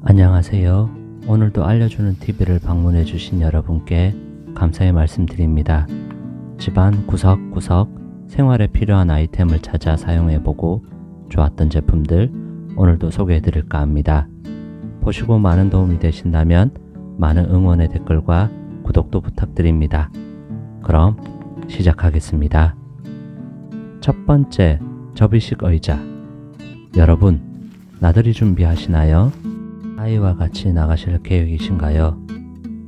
안녕하세요. 오늘도 알려주는 TV를 방문해 주신 여러분께 감사의 말씀드립니다. 집안 구석구석 생활에 필요한 아이템을 찾아 사용해보고 좋았던 제품들 오늘도 소개해 드릴까 합니다. 보시고 많은 도움이 되신다면 많은 응원의 댓글과 구독도 부탁드립니다. 그럼 시작하겠습니다. 첫 번째, 접이식 의자. 여러분, 나들이 준비하시나요? 아이와 같이 나가실 계획이신가요?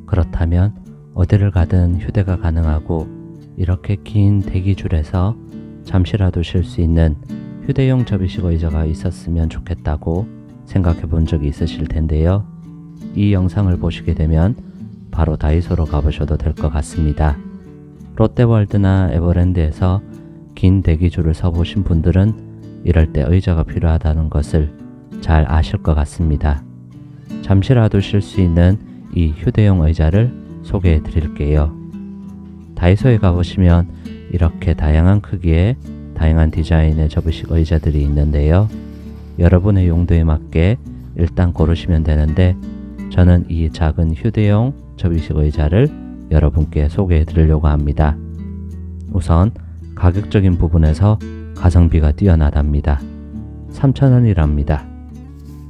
그렇다면 어디를 가든 휴대가 가능하고 이렇게 긴 대기줄에서 잠시라도 쉴 수 있는 휴대용 접이식 의자가 있었으면 좋겠다고 생각해 본 적이 있으실 텐데요. 이 영상을 보시게 되면 바로 다이소로 가보셔도 될 것 같습니다. 롯데월드나 에버랜드에서 긴 대기줄을 서보신 분들은 이럴 때 의자가 필요하다는 것을 잘 아실 것 같습니다. 잠시라도 쉴 수 있는 이 휴대용 의자를 소개해 드릴게요. 다이소에 가보시면 이렇게 다양한 크기의 다양한 디자인의 접이식 의자들이 있는데요. 여러분의 용도에 맞게 일단 고르시면 되는데 저는 이 작은 휴대용 접이식 의자를 여러분께 소개해 드리려고 합니다. 우선 가격적인 부분에서 가성비가 뛰어나답니다. 3,000원이랍니다.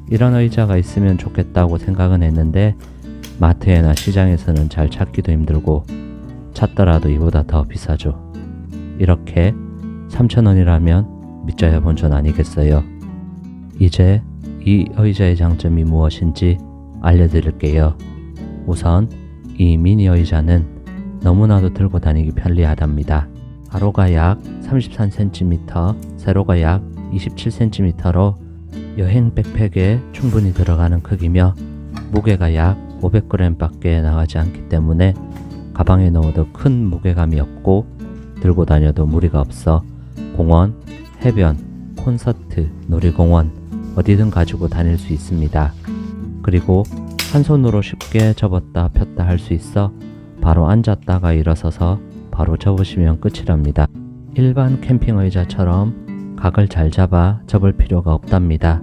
이런 의자가 있으면 좋겠다고 생각은 했는데 마트에나 시장에서는 잘 찾기도 힘들고 찾더라도 이보다 더 비싸죠. 이렇게 3,000원이라면 믿져야 본전 아니겠어요? 이제 이 의자의 장점이 무엇인지 알려드릴게요. 우선 이 미니 의자는 너무나도 들고 다니기 편리하답니다. 가로가 약 33cm, 세로가 약 27cm로 여행 백팩에 충분히 들어가는 크기며 무게가 약 500g 밖에 나가지 않기 때문에 가방에 넣어도 큰 무게감이 없고 들고 다녀도 무리가 없어 공원, 해변, 콘서트, 놀이공원 어디든 가지고 다닐 수 있습니다. 그리고 한 손으로 쉽게 접었다 폈다 할 수 있어 바로 앉았다가 일어서서 바로 접으시면 끝이랍니다. 일반 캠핑 의자처럼 각을 잘 잡아 접을 필요가 없답니다.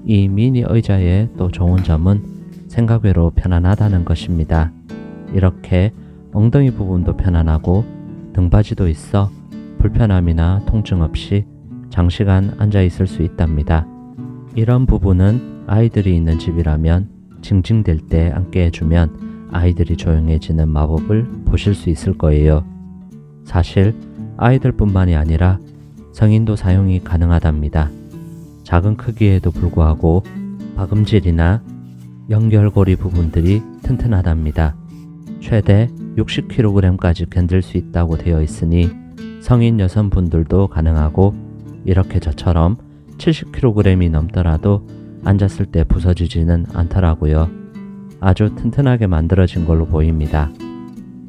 이 미니 의자의 또 좋은 점은 생각외로 편안하다는 것입니다. 이렇게 엉덩이 부분도 편안하고 등받이도 있어 불편함이나 통증 없이 장시간 앉아 있을 수 있답니다. 이런 부분은 아이들이 있는 집이라면 징징댈 때 앉게 해주면 아이들이 조용해지는 마법을 보실 수 있을 거예요. 사실 아이들뿐만이 아니라 성인도 사용이 가능하답니다. 작은 크기에도 불구하고 박음질이나 연결고리 부분들이 튼튼하답니다. 최대 60kg까지 견딜 수 있다고 되어 있으니 성인 여성분들도 가능하고 이렇게 저처럼 70kg이 넘더라도 앉았을 때 부서지지는 않더라고요. 아주 튼튼하게 만들어진 걸로 보입니다.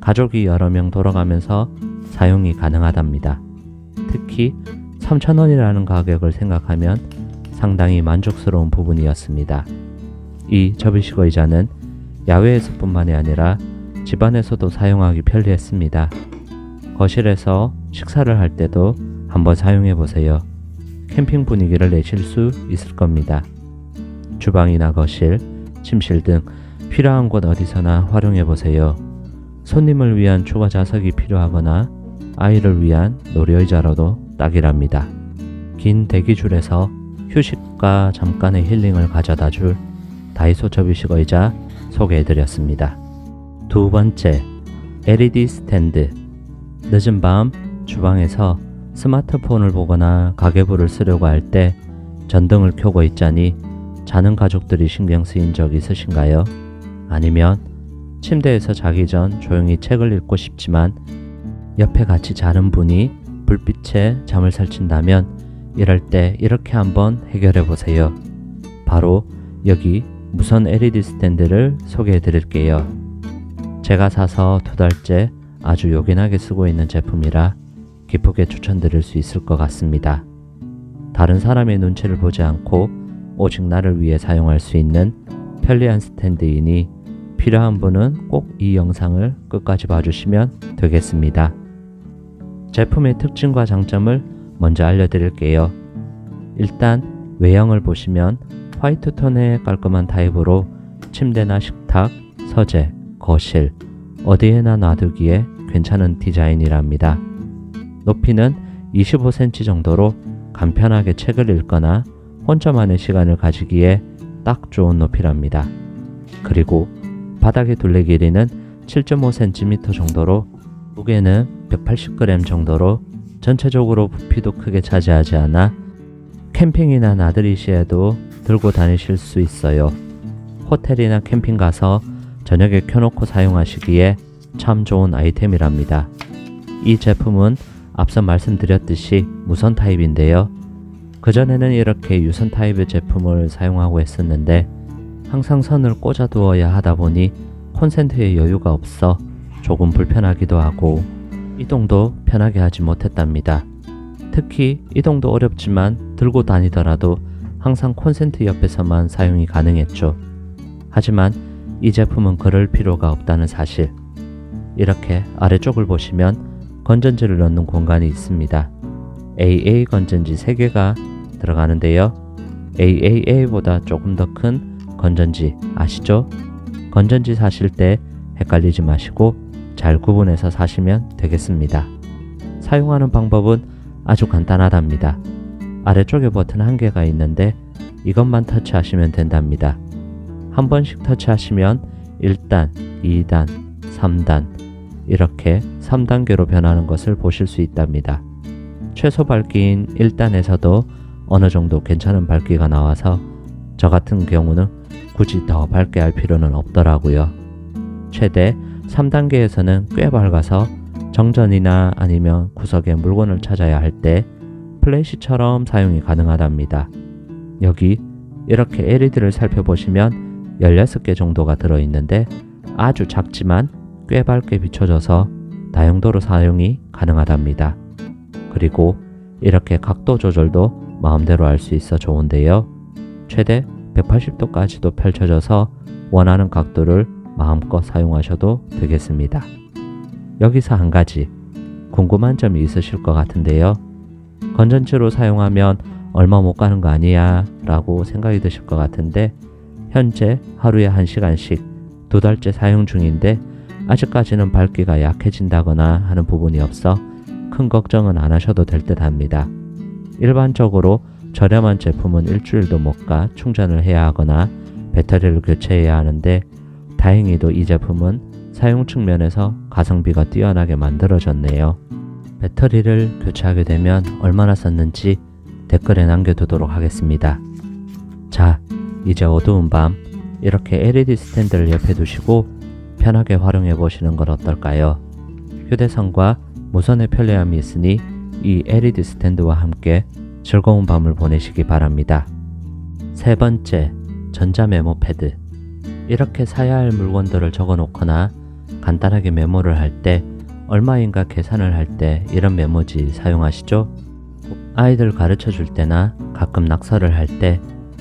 가족이 여러 명 돌아가면서 사용이 가능하답니다. 특히 3,000원이라는 가격을 생각하면 상당히 만족스러운 부분이었습니다. 이 접이식 의자는 야외에서뿐만이 아니라 집안에서도 사용하기 편리했습니다. 거실에서 식사를 할 때도 한번 사용해 보세요. 캠핑 분위기를 내실 수 있을 겁니다. 주방이나 거실, 침실 등 필요한 곳 어디서나 활용해 보세요. 손님을 위한 추가 좌석이 필요하거나 아이를 위한 놀이의자로도 딱이랍니다. 긴 대기줄에서 휴식과 잠깐의 힐링을 가져다 줄 다이소 접이식 의자 소개해드렸습니다. 두 번째, LED 스탠드. 늦은 밤 주방에서 스마트폰을 보거나 가계부를 쓰려고 할 때 전등을 켜고 있자니 자는 가족들이 신경 쓰인 적 있으신가요? 아니면 침대에서 자기 전 조용히 책을 읽고 싶지만 옆에 같이 자는 분이 불빛에 잠을 설친다면 이럴 때 이렇게 한번 해결해 보세요. 바로 여기 무선 LED 스탠드를 소개해 드릴게요. 제가 사서 2달째 아주 요긴하게 쓰고 있는 제품이라 기쁘게 추천드릴 수 있을 것 같습니다. 다른 사람의 눈치를 보지 않고 오직 나를 위해 사용할 수 있는 편리한 스탠드이니 필요한 분은 꼭 이 영상을 끝까지 봐주시면 되겠습니다. 제품의 특징과 장점을 먼저 알려드릴게요. 일단 외형을 보시면 화이트톤의 깔끔한 타입으로 침대나 식탁, 서재, 거실 어디에나 놔두기에 괜찮은 디자인이랍니다. 높이는 25cm 정도로 간편하게 책을 읽거나 혼자만의 시간을 가지기에 딱 좋은 높이랍니다. 그리고 바닥의 둘레 길이는 7.5cm 정도로 무게는 180g 정도로 전체적으로 부피도 크게 차지하지 않아 캠핑이나 나들이 시에도 들고 다니실 수 있어요. 호텔이나 캠핑 가서 저녁에 켜놓고 사용하시기에 참 좋은 아이템이랍니다. 이 제품은 앞서 말씀드렸듯이 무선 타입인데요. 그전에는 이렇게 유선 타입의 제품을 사용하고 했었는데 항상 선을 꽂아 두어야 하다 보니 콘센트에 여유가 없어 조금 불편하기도 하고 이동도 편하게 하지 못했답니다. 특히 이동도 어렵지만 들고 다니더라도 항상 콘센트 옆에서만 사용이 가능했죠. 하지만 이 제품은 그럴 필요가 없다는 사실. 이렇게 아래쪽을 보시면 건전지를 넣는 공간이 있습니다. AA 건전지 3개가 들어가는데요. AAA보다 조금 더 큰 건전지 아시죠? 건전지 사실 때 헷갈리지 마시고 잘 구분해서 사시면 되겠습니다. 사용하는 방법은 아주 간단하답니다. 아래쪽에 버튼 1개가 있는데 이것만 터치하시면 된답니다. 한 번씩 터치하시면 1단, 2단, 3단 이렇게 3단계로 변하는 것을 보실 수 있답니다. 최소 밝기인 1단에서도 어느 정도 괜찮은 밝기가 나와서 저 같은 경우는 굳이 더 밝게 할 필요는 없더라고요. 최대 3단계에서는 꽤 밝아서 정전이나 아니면 구석에 물건을 찾아야 할 때 플래시처럼 사용이 가능하답니다. 여기 이렇게 LED를 살펴보시면 16개 정도가 들어있는데 아주 작지만 꽤 밝게 비춰져서 다용도로 사용이 가능하답니다. 그리고 이렇게 각도 조절도 마음대로 할 수 있어 좋은데요. 최대 180도까지도 펼쳐져서 원하는 각도를 마음껏 사용하셔도 되겠습니다. 여기서 한 가지 궁금한 점이 있으실 것 같은데요. 건전지로 사용하면 얼마 못 가는 거 아니야 라고 생각이 드실 것 같은데 현재 하루에 1시간씩 2달째 사용 중인데 아직까지는 밝기가 약해진다거나 하는 부분이 없어 큰 걱정은 안 하셔도 될 듯 합니다. 일반적으로 저렴한 제품은 일주일도 못 가 충전을 해야 하거나 배터리를 교체해야 하는데 다행히도 이 제품은 사용 측면에서 가성비가 뛰어나게 만들어졌네요. 배터리를 교체하게 되면 얼마나 썼는지 댓글에 남겨두도록 하겠습니다. 자, 이제 어두운 밤 이렇게 LED 스탠드를 옆에 두시고 편하게 활용해 보시는 건 어떨까요? 휴대성과 무선의 편리함이 있으니 이 LED 스탠드와 함께 즐거운 밤을 보내시기 바랍니다. 세 번째, 전자메모 패드. 이렇게 사야 할 물건들을 적어 놓거나 간단하게 메모를 할 때 얼마인가 계산을 할 때 이런 메모지 사용하시죠? 아이들 가르쳐 줄 때나 가끔 낙서를 할 때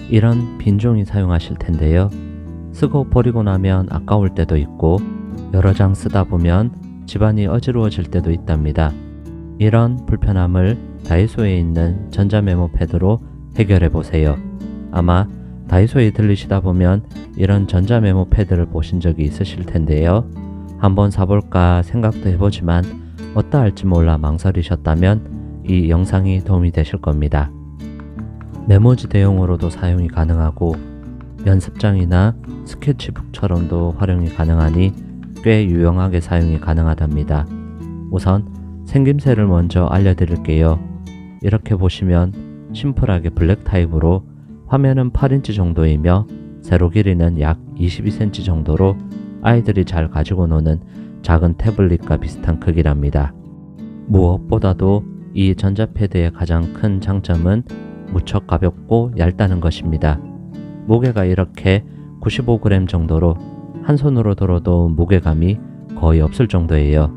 이런 빈 종이 사용하실 텐데요. 쓰고 버리고 나면 아까울 때도 있고 여러 장 쓰다 보면 집안이 어지러워질 때도 있답니다. 이런 불편함을 다이소에 있는 전자메모 패드로 해결해 보세요. 아마 다이소에 들리시다 보면 이런 전자메모 패드를 보신 적이 있으실 텐데요. 한번 사볼까 생각도 해보지만 어떠할지 몰라 망설이셨다면 이 영상이 도움이 되실 겁니다. 메모지 대용으로도 사용이 가능하고 연습장이나 스케치북처럼도 활용이 가능하니 꽤 유용하게 사용이 가능하답니다. 우선 생김새를 먼저 알려드릴게요. 이렇게 보시면 심플하게 블랙 타입으로 화면은 8인치 정도이며 세로 길이는 약 22cm 정도로 아이들이 잘 가지고 노는 작은 태블릿과 비슷한 크기랍니다. 무엇보다도 이 전자패드의 가장 큰 장점은 무척 가볍고 얇다는 것입니다. 무게가 이렇게 95g 정도로 한 손으로 들어도 무게감이 거의 없을 정도예요.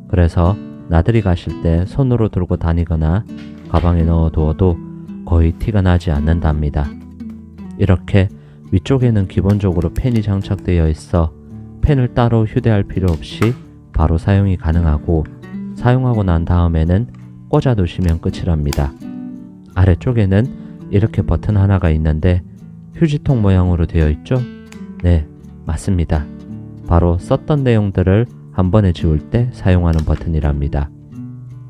그래서 나들이 가실 때 손으로 들고 다니거나 가방에 넣어 두어도 거의 티가 나지 않는답니다. 이렇게 위쪽에는 기본적으로 펜이 장착되어 있어 펜을 따로 휴대할 필요 없이 바로 사용이 가능하고 사용하고 난 다음에는 꽂아 두시면 끝이랍니다. 아래쪽에는 이렇게 버튼 하나가 있는데 휴지통 모양으로 되어 있죠? 네, 맞습니다. 바로 썼던 내용들을 한 번에 지울 때 사용하는 버튼이랍니다.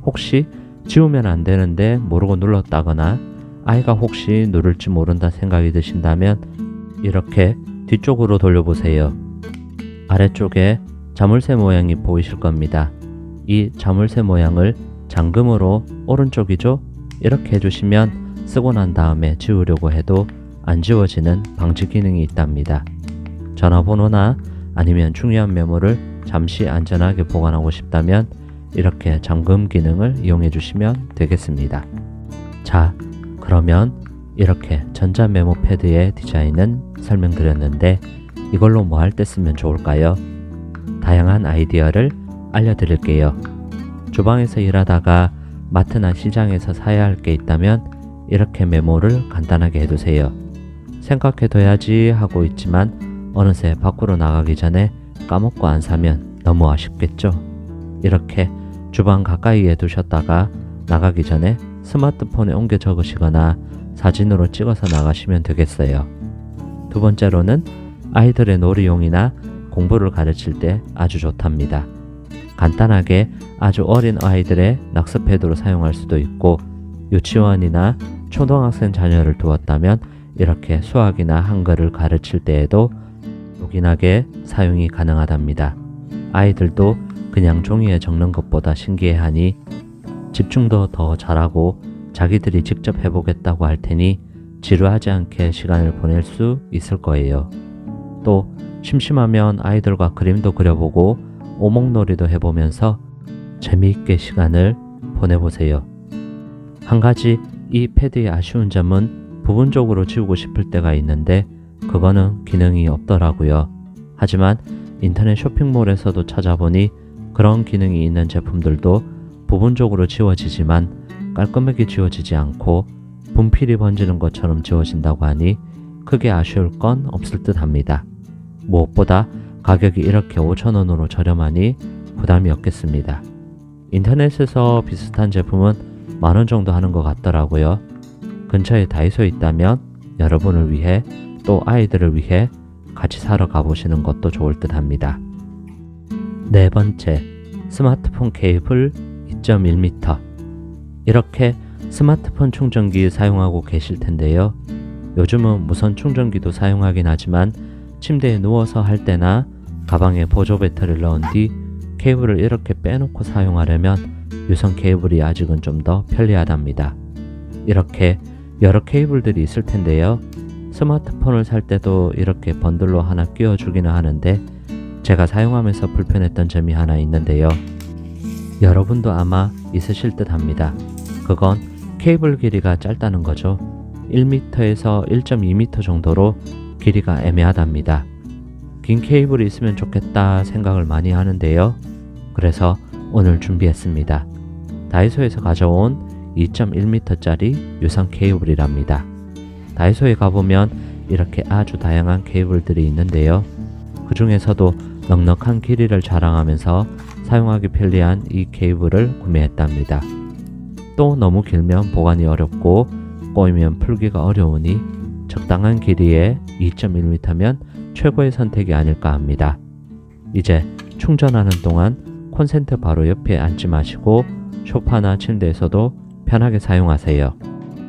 혹시 지우면 안 되는데 모르고 눌렀다거나 아이가 혹시 누를지 모른다 생각이 드신다면 이렇게 뒤쪽으로 돌려보세요. 아래쪽에 자물쇠 모양이 보이실 겁니다. 이 자물쇠 모양을 잠금으로 오른쪽이죠? 이렇게 해주시면 쓰고 난 다음에 지우려고 해도 안 지워지는 방지 기능이 있답니다. 전화번호나 아니면 중요한 메모를 잠시 안전하게 보관하고 싶다면 이렇게 잠금 기능을 이용해 주시면 되겠습니다. 자, 그러면 이렇게 전자 메모 패드의 디자인은 설명드렸는데 이걸로 뭐 할 때 쓰면 좋을까요? 다양한 아이디어를 알려드릴게요. 주방에서 일하다가 마트나 시장에서 사야 할 게 있다면 이렇게 메모를 간단하게 해두세요. 생각해둬야지 하고 있지만 어느새 밖으로 나가기 전에 까먹고 안 사면 너무 아쉽겠죠? 이렇게 주방 가까이에 두셨다가 나가기 전에 스마트폰에 옮겨 적으시거나 사진으로 찍어서 나가시면 되겠어요. 두 번째로는 아이들의 놀이용이나 공부를 가르칠 때 아주 좋답니다. 간단하게 아주 어린 아이들의 낙서 패드로 사용할 수도 있고 유치원이나 초등학생 자녀를 두었다면 이렇게 수학이나 한글을 가르칠 때에도 요긴하게 사용이 가능하답니다. 아이들도 그냥 종이에 적는 것보다 신기해하니 집중도 더 잘하고 자기들이 직접 해보겠다고 할 테니 지루하지 않게 시간을 보낼 수 있을 거예요. 또 심심하면 아이들과 그림도 그려보고 오목놀이도 해보면서 재미있게 시간을 보내보세요. 한 가지 이 패드의 아쉬운 점은 부분적으로 지우고 싶을 때가 있는데 그거는 기능이 없더라고요. 하지만 인터넷 쇼핑몰에서도 찾아보니 그런 기능이 있는 제품들도 부분적으로 지워지지만 깔끔하게 지워지지 않고 분필이 번지는 것처럼 지워진다고 하니 크게 아쉬울 건 없을 듯 합니다. 무엇보다 가격이 이렇게 5,000원으로 저렴하니 부담이 없겠습니다. 인터넷에서 비슷한 제품은 10,000원 정도 하는 것 같더라고요. 근처에 다이소에 있다면 여러분을 위해 또 아이들을 위해 같이 사러 가보시는 것도 좋을 듯 합니다. 네 번째, 스마트폰 케이블 2.1m. 이렇게 스마트폰 충전기 사용하고 계실 텐데요. 요즘은 무선 충전기도 사용하긴 하지만 침대에 누워서 할 때나 가방에 보조 배터리를 넣은 뒤 케이블을 이렇게 빼놓고 사용하려면 유선 케이블이 아직은 좀 더 편리하답니다. 이렇게 여러 케이블들이 있을 텐데요. 스마트폰을 살 때도 이렇게 번들로 하나 끼워주기는 하는데 제가 사용하면서 불편했던 점이 하나 있는데요. 여러분도 아마 있으실 듯 합니다. 그건 케이블 길이가 짧다는 거죠. 1m에서 1.2m 정도로 길이가 애매하답니다. 긴 케이블이 있으면 좋겠다 생각을 많이 하는데요. 그래서 오늘 준비했습니다. 다이소에서 가져온 2.1m짜리 유선 케이블이랍니다. 다이소에 가보면 이렇게 아주 다양한 케이블들이 있는데요. 그 중에서도 넉넉한 길이를 자랑하면서 사용하기 편리한 이 케이블을 구매했답니다. 또 너무 길면 보관이 어렵고 꼬이면 풀기가 어려우니 적당한 길이의 2.1m면 최고의 선택이 아닐까 합니다. 이제 충전하는 동안 콘센트 바로 옆에 앉지 마시고 소파나 침대에서도 편하게 사용하세요.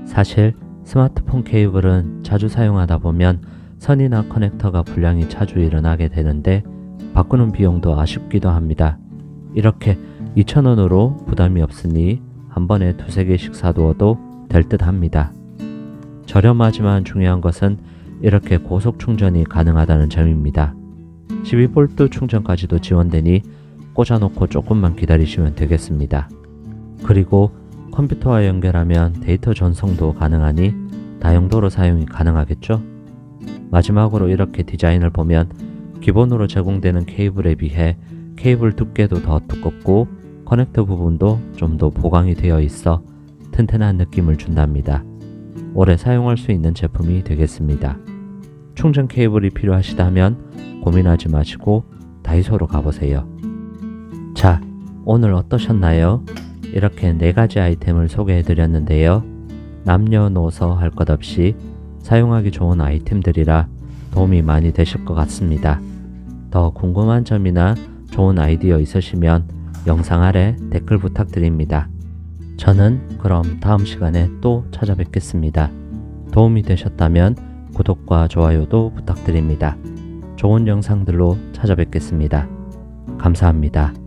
사실 스마트폰 케이블은 자주 사용하다 보면 선이나 커넥터가 불량이 자주 일어나게 되는데 바꾸는 비용도 아쉽기도 합니다. 이렇게 2,000원으로 부담이 없으니 한 번에 두세 개씩 사두어도 될 듯 합니다. 저렴하지만 중요한 것은 이렇게 고속 충전이 가능하다는 점입니다. 12V 충전까지도 지원되니 꽂아놓고 조금만 기다리시면 되겠습니다. 그리고 컴퓨터와 연결하면 데이터 전송도 가능하니 다용도로 사용이 가능하겠죠? 마지막으로 이렇게 디자인을 보면 기본으로 제공되는 케이블에 비해 케이블 두께도 더 두껍고 커넥터 부분도 좀 더 보강이 되어 있어 튼튼한 느낌을 준답니다. 오래 사용할 수 있는 제품이 되겠습니다. 충전 케이블이 필요하시다면 고민하지 마시고 다이소로 가보세요. 자, 오늘 어떠셨나요? 이렇게 4가지 아이템을 소개해 드렸는데요. 남녀노소 할 것 없이 사용하기 좋은 아이템들이라 도움이 많이 되실 것 같습니다. 더 궁금한 점이나 좋은 아이디어 있으시면 영상 아래 댓글 부탁드립니다. 저는 그럼 다음 시간에 또 찾아뵙겠습니다. 도움이 되셨다면 구독과 좋아요도 부탁드립니다. 좋은 영상들로 찾아뵙겠습니다. 감사합니다.